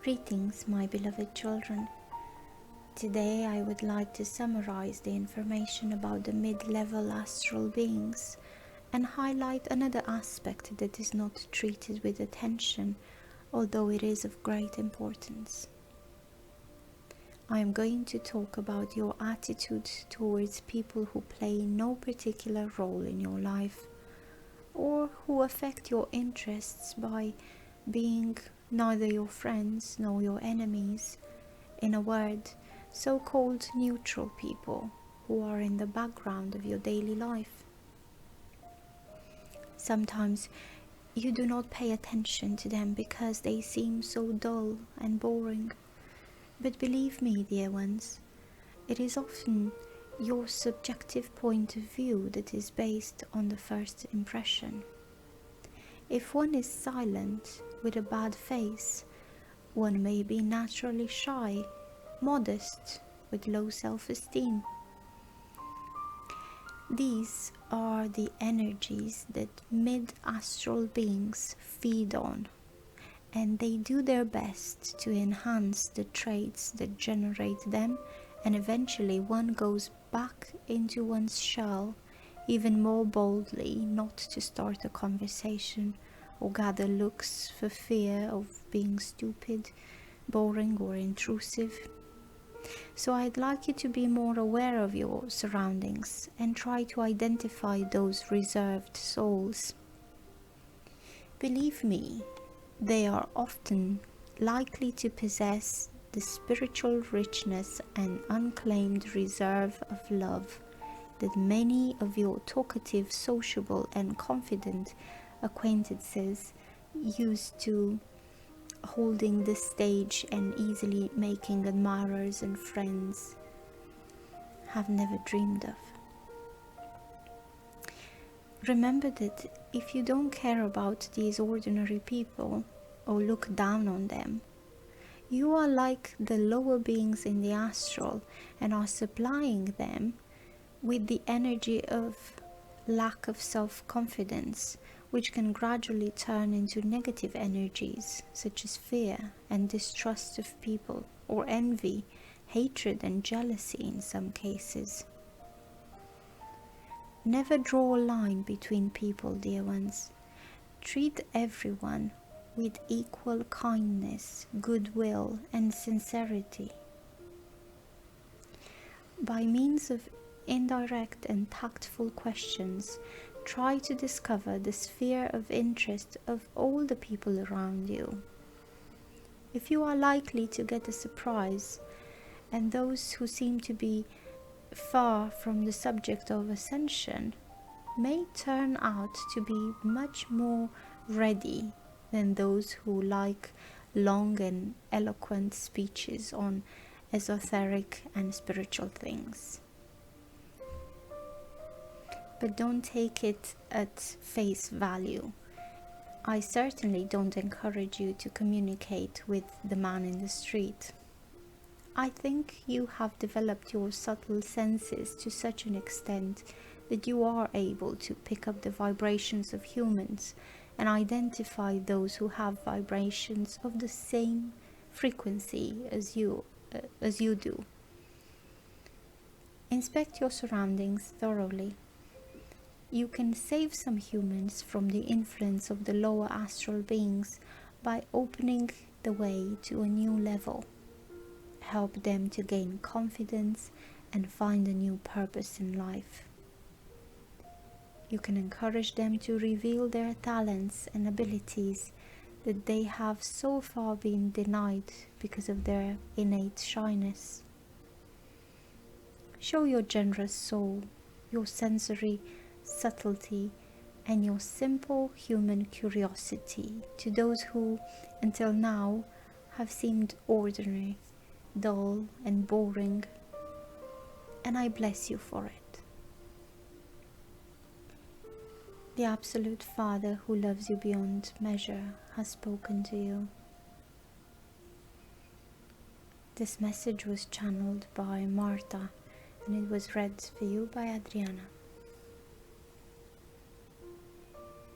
Greetings, my beloved children. Today I would like to summarize the information about the mid-level astral beings and highlight another aspect that is not treated with attention, although it is of great importance. I am going to talk about your attitude towards people who play no particular role in your life, or who affect your interests by being neither your friends nor your enemies. In a word, so-called neutral people who are in the background of your daily life. Sometimes you do not pay attention to them because they seem so dull and boring. But believe me, dear ones, it is often your subjective point of view that is based on the first impression. If one is silent with a bad face, one may be naturally shy, modest, with low self-esteem. These are the energies that mid-astral beings feed on, and they do their best to enhance the traits that generate them, and eventually one goes back into one's shell even more boldly, not to start a conversation or gather looks for fear of being stupid, boring or intrusive. So I'd like you to be more aware of your surroundings and try to identify those reserved souls. Believe me, they are often likely to possess the spiritual richness and unclaimed reserve of love that many of your talkative, sociable and confident acquaintances used to holding the stage and easily making admirers and friends have never dreamed of. Remember that if you don't care about these ordinary people or look down on them, you are like the lower beings in the astral and are supplying them with the energy of lack of self-confidence, which can gradually turn into negative energies such as fear and distrust of people, or envy, hatred and jealousy in some cases. Never draw a line between people, dear ones. Treat everyone with equal kindness, goodwill and sincerity. By means of indirect and tactful questions, try to discover the sphere of interest of all the people around you. If you are likely to get a surprise, and those who seem to be far from the subject of ascension may turn out to be much more ready than those who like long and eloquent speeches on esoteric and spiritual things. But don't take it at face value. I certainly don't encourage you to communicate with the man in the street. I think you have developed your subtle senses to such an extent that you are able to pick up the vibrations of humans and identify those who have vibrations of the same frequency as you do. Inspect your surroundings thoroughly. You can save some humans from the influence of the lower astral beings by opening the way to a new level. Help them to gain confidence and find a new purpose in life. You can encourage them to reveal their talents and abilities that they have so far been denied because of their innate shyness. Show your generous soul, your sensory subtlety and your simple human curiosity to those who until now have seemed ordinary, dull and boring, and I bless you for it. The Absolute Father who loves you beyond measure has spoken to you. This message was channeled by Marta and it was read for you by Adriana.